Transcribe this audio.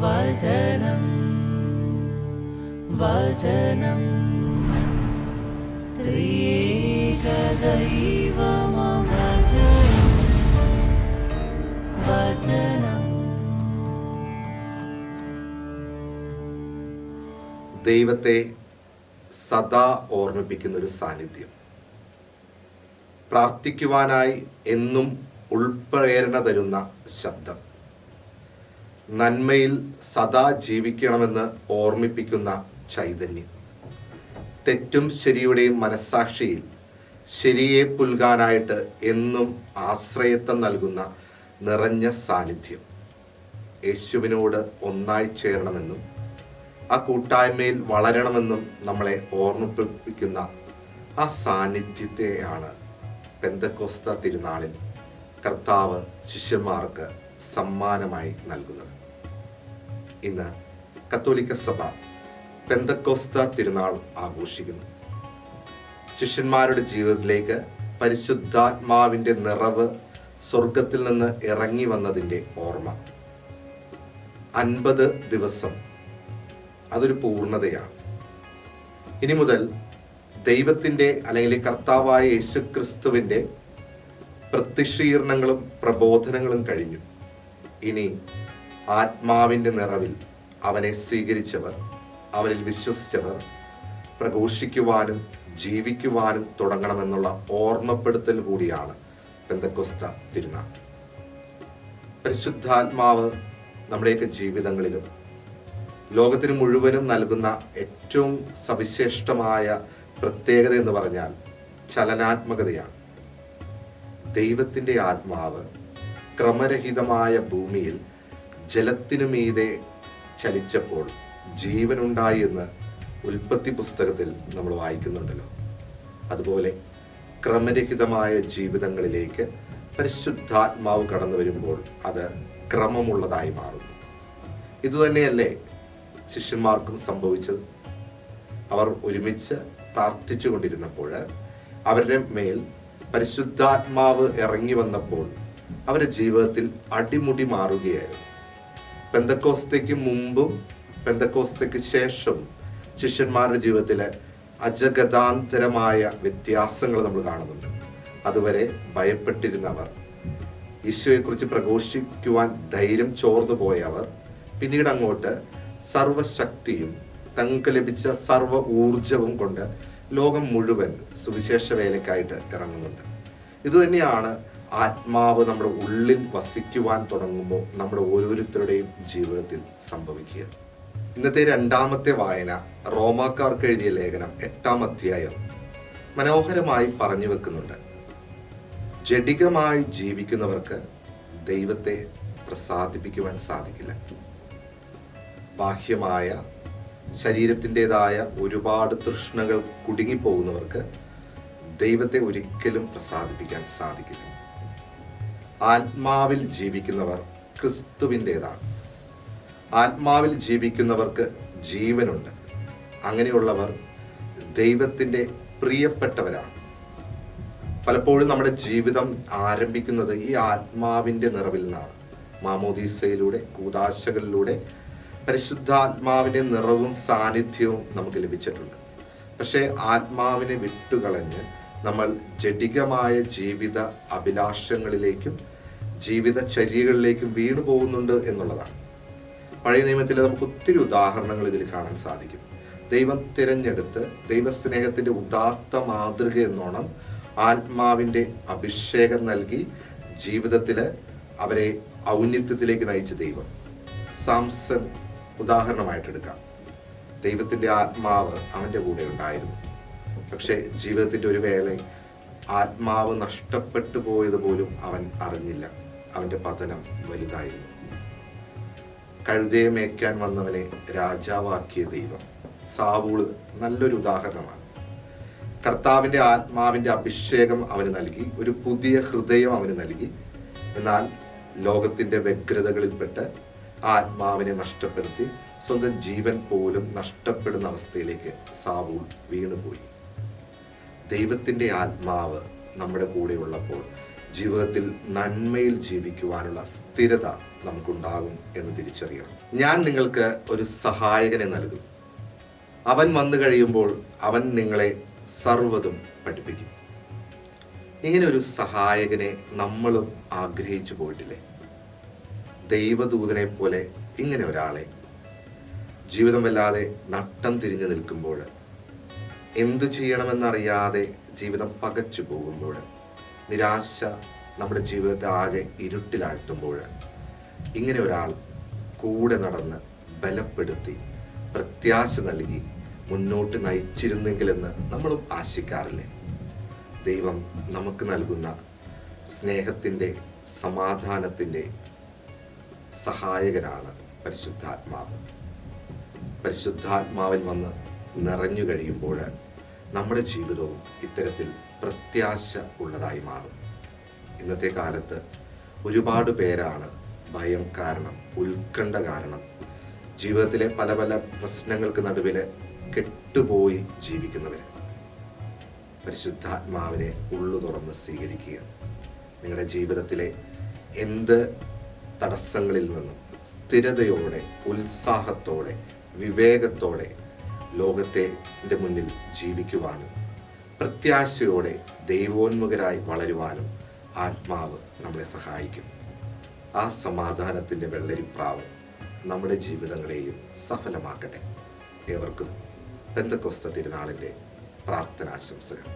വചനം വചനം ത്രിയേക ദൈവമവചനം വചനം. ദൈവത്തെ സദാ ഓർമ്മിപ്പിക്കുന്നൊരു സാന്നിധ്യം, പ്രാർത്ഥിക്കുവാനായി എന്നും ഉൾപ്രേരണ തരുന്ന ശബ്ദം, നന്മയിൽ സദാ ജീവിക്കണമെന്ന് ഓർമ്മിപ്പിക്കുന്ന ചൈതന്യം, തെറ്റും ശരിയുടെയും മനസ്സാക്ഷിയിൽ ശരിയെ പുൽകാനായിട്ട് എന്നും ആശ്രയത്വം നൽകുന്ന നിറഞ്ഞ സാന്നിധ്യം, യേശുവിനോട് ഒന്നായി ചേരണമെന്നും ആ കൂട്ടായ്മയിൽ വളരണമെന്നും നമ്മളെ ഓർമ്മിപ്പിക്കുന്ന ആ സാന്നിധ്യത്തെയാണ് പെന്തക്കോസ്ത തിരുനാളിൽ കർത്താവ് ശിഷ്യന്മാർക്ക് സമ്മാനമായി നൽകുന്നത്. ഇന്ന് കത്തോലിക്ക സഭ പെന്തക്കോസ്ത തിരുനാൾ ആഘോഷിക്കുന്നു. ശിഷ്യന്മാരുടെ ജീവിതത്തിലേക്ക് പരിശുദ്ധാത്മാവിൻ്റെ നിറവ് സ്വർഗത്തിൽ നിന്ന് ഇറങ്ങി വന്നതിൻ്റെ ഓർമ്മ. 50 ദിവസം അതൊരു പൂർണ്ണതയാണ്. ഇനി മുതൽ ദൈവത്തിൻ്റെ അല്ലെങ്കിൽ കർത്താവായ യേശുക്രിസ്തുവിൻ്റെ പ്രത്യക്ഷീകരണങ്ങളും പ്രബോധനങ്ങളും കഴിഞ്ഞു. ഇനി ആത്മാവിൻ്റെ നിറവിൽ അവനെ സ്വീകരിച്ചവർ, അവനിൽ വിശ്വസിച്ചവർ പ്രഘോഷിക്കുവാനും ജീവിക്കുവാനും തുടങ്ങണമെന്നുള്ള ഓർമ്മപ്പെടുത്തൽ കൂടിയാണ് പെന്തക്കോസ്ത തിരുനാൾ. പരിശുദ്ധാത്മാവ് നമ്മുടെയൊക്കെ ജീവിതങ്ങളിലും ലോകത്തിന് മുഴുവനും നൽകുന്ന ഏറ്റവും സവിശേഷമായ പ്രത്യേകത എന്ന് പറഞ്ഞാൽ ചലനാത്മകതയാണ്. ദൈവത്തിൻ്റെ ആത്മാവ് ക്രമരഹിതമായ ഭൂമിയിൽ ജലത്തിനു മീതെ ചലിച്ചപ്പോൾ ജീവനുണ്ടായി എന്ന് ഉൽപ്പത്തി പുസ്തകത്തിൽ നമ്മൾ വായിക്കുന്നുണ്ടല്ലോ. അതുപോലെ ക്രമരഹിതമായ ജീവിതങ്ങളിലേക്ക് പരിശുദ്ധാത്മാവ് കടന്നു വരുമ്പോൾ അത് ക്രമമുള്ളതായി മാറുന്നു. ഇതുതന്നെയല്ലേ ശിഷ്യന്മാർക്കും സംഭവിച്ചത്? അവർ ഒരുമിച്ച് പ്രാർത്ഥിച്ചു കൊണ്ടിരുന്നപ്പോൾ അവരുടെ മേൽ പരിശുദ്ധാത്മാവ് ഇറങ്ങി വന്നപ്പോൾ അവരുടെ ജീവിതത്തിൽ അടിമുടി മാറുകയായിരുന്നു. പെന്തക്കോസ്തയ്ക്ക് മുമ്പും പെന്തക്കോസ്തയ്ക്ക് ശേഷവും ശിഷ്യന്മാരുടെ ജീവിതത്തിലെ അജഗതാന്തരമായ വ്യത്യാസങ്ങൾ നമ്മൾ കാണുന്നുണ്ട്. അതുവരെ ഭയപ്പെട്ടിരുന്നവർ, ഈശോയെക്കുറിച്ച് പ്രഘോഷിക്കുവാൻ ധൈര്യം ചോർന്നു പോയവർ, പിന്നീട് അങ്ങോട്ട് സർവശക്തിയും തങ്ങൾക്ക് ലഭിച്ച സർവ ഊർജവും കൊണ്ട് ലോകം മുഴുവൻ സുവിശേഷ വേലയ്ക്കായിട്ട് ഇറങ്ങുന്നുണ്ട്. ഇതുതന്നെയാണ് ആത്മാവ് നമ്മുടെ ഉള്ളിൽ വസിക്കുവാൻ തുടങ്ങുമ്പോൾ നമ്മുടെ ഓരോരുത്തരുടെയും ജീവിതത്തിൽ സംഭവിക്കുക. ഇന്നത്തെ രണ്ടാമത്തെ വായന റോമാക്കാർക്ക് എഴുതിയ ലേഖനം 8-ാം അധ്യായം മനോഹരമായി പറഞ്ഞു വെക്കുന്നുണ്ട്. ജഡികമായി ജീവിക്കുന്നവർക്ക് ദൈവത്തെ പ്രസാദിപ്പിക്കുവാൻ സാധിക്കില്ല. ബാഹ്യമായ ശരീരത്തിൻ്റെതായ ഒരുപാട് തൃഷ്ണകൾ കുടുങ്ങിപ്പോകുന്നവർക്ക് ദൈവത്തെ ഒരിക്കലും പ്രസാദിപ്പിക്കാൻ സാധിക്കില്ല. ആത്മാവിൽ ജീവിക്കുന്നവർ ക്രിസ്തുവിൻ്റെതാണ്. ആത്മാവിൽ ജീവിക്കുന്നവർക്ക് ജീവനുണ്ട്. അങ്ങനെയുള്ളവർ ദൈവത്തിൻ്റെ പ്രിയപ്പെട്ടവരാണ്. പലപ്പോഴും നമ്മുടെ ജീവിതം ആരംഭിക്കുന്നത് ഈ ആത്മാവിൻ്റെ നിറവിൽ നിന്നാണ്. മാമോദീസയിലൂടെ, കൂദാശകളിലൂടെ പരിശുദ്ധാത്മാവിൻ്റെ നിറവും സാന്നിധ്യവും നമുക്ക് ലഭിച്ചിട്ടുണ്ട്. പക്ഷേ ആത്മാവിനെ വിട്ടുകളഞ്ഞ് നമ്മൾ ജഡികമായ ജീവിത അഭിലാഷങ്ങളിലേക്കും ജീവിതചര്യകളിലേക്കും വീണു പോകുന്നുണ്ട് എന്നുള്ളതാണ്. പഴയ നിയമത്തിൽ നമുക്ക് ഒത്തിരി ഉദാഹരണങ്ങൾ ഇതിൽ കാണാൻ സാധിക്കും. ദൈവം തിരഞ്ഞെടുത്ത് ദൈവസ്നേഹത്തിൻ്റെ ഉദാത്ത മാതൃക എന്നോണം ആത്മാവിൻ്റെ അഭിഷേകം നൽകി ജീവിതത്തിൽ അവരെ ഔന്നത്യത്തിലേക്ക് നയിച്ച ദൈവം. സാംസൺ ഉദാഹരണമായിട്ടെടുക്കാം. ദൈവത്തിൻ്റെ ആത്മാവ് അവൻ്റെ കൂടെ ഉണ്ടായിരുന്നു. പക്ഷേ ജീവിതത്തിൻ്റെ ഒരു വേള ആത്മാവ് നഷ്ടപ്പെട്ടു പോയത് പോലും അവൻ അറിഞ്ഞില്ല. അവൻ്റെ പതനം വലുതായിരുന്നു. കഴുതയെ മേയ്ക്കാൻ വന്നവനെ രാജാവാക്കിയ ദൈവം. സാവൂള് നല്ലൊരു ഉദാഹരണമാണ്. കർത്താവിൻ്റെ ആത്മാവിൻ്റെ അഭിഷേകം അവന് നൽകി, ഒരു പുതിയ ഹൃദയം അവന് നൽകി. എന്നാൽ ലോകത്തിൻ്റെ വ്യഗ്രതകളിൽപ്പെട്ട് ആത്മാവിനെ നഷ്ടപ്പെടുത്തി സ്വന്തം ജീവൻ പോലും നഷ്ടപ്പെടുന്ന അവസ്ഥയിലേക്ക് സാവൂൾ വീണുപോയി. ദൈവത്തിൻ്റെ ആത്മാവ് നമ്മുടെ കൂടെ ഉള്ളപ്പോൾ ജീവിതത്തിൽ നന്മയിൽ ജീവിക്കുവാനുള്ള സ്ഥിരത നമുക്കുണ്ടാകും എന്ന് തിരിച്ചറിയണം. ഞാൻ നിങ്ങൾക്ക് ഒരു സഹായകനെ നൽകും. അവൻ വന്നു കഴിയുമ്പോൾ അവൻ നിങ്ങളെ സർവ്വതും പഠിപ്പിക്കും. ഇങ്ങനെ ഒരു സഹായകനെ നമ്മളും ആഗ്രഹിച്ചു പോയിട്ടില്ലേ? ദൈവദൂതനെ പോലെ ഇങ്ങനെ ഒരാളെ. ജീവിതം വല്ലാതെ നട്ടം തിരിഞ്ഞു നിൽക്കുമ്പോൾ, എന്തു ചെയ്യണമെന്നറിയാതെ ജീവിതം പകച്ചു പോകുമ്പോൾ, നിരാശ നമ്മുടെ ജീവിതത്തെ ആകെ ഇരുട്ടിലാഴ്ത്തുമ്പോൾ, ഇങ്ങനെ ഒരാൾ കൂടെ നടന്ന് ബലപ്പെടുത്തി പ്രത്യാശ നൽകി മുന്നോട്ട് നയിച്ചിരുന്നെങ്കിലെന്ന് നമ്മളും ആശിക്കാറില്ലേ? ദൈവം നമുക്ക് നൽകുന്ന സ്നേഹത്തിൻ്റെ, സമാധാനത്തിൻ്റെ സഹായകനാണ് പരിശുദ്ധാത്മാവ്. പരിശുദ്ധാത്മാവിൽ വന്ന് നിറഞ്ഞു കഴിയുമ്പോൾ നമ്മുടെ ജീവിതവും ഇത്തരത്തിൽ പ്രത്യാശ ഉള്ളതായി മാറും. ഇന്നത്തെ കാലത്ത് ഒരുപാട് പേരാണ് ഭയം കാരണം, ഉത്കണ്ഠ കാരണം, ജീവിതത്തിലെ പല പല പ്രശ്നങ്ങൾക്ക് നടുവിൽ കെട്ടുപോയി ജീവിക്കുന്നവർ. പരിശുദ്ധാത്മാവിനെ ഉള്ളു തുറന്ന് സ്വീകരിക്കുക. നിങ്ങളുടെ ജീവിതത്തിലെ എന്ത് തടസ്സങ്ങളിൽ നിന്നും സ്ഥിരതയോടെ, ഉത്സാഹത്തോടെ, വിവേകത്തോടെ ലോകത്തിൻ്റെ മുന്നിൽ ജീവിക്കുവാനും പ്രത്യാശയോടെ ദൈവോന്മുഖരായി വളരുവാനും ആത്മാവ് നമ്മളെ സഹായിക്കും. ആ സമാധാനത്തിൻ്റെ വെള്ളരിപ്രാവ് നമ്മുടെ ജീവിതങ്ങളെയും സഫലമാക്കട്ടെ. ഏവർക്കും പെന്തക്കോസ്ത തിരുനാളിൻ്റെ പ്രാർത്ഥനാശംസകൾ.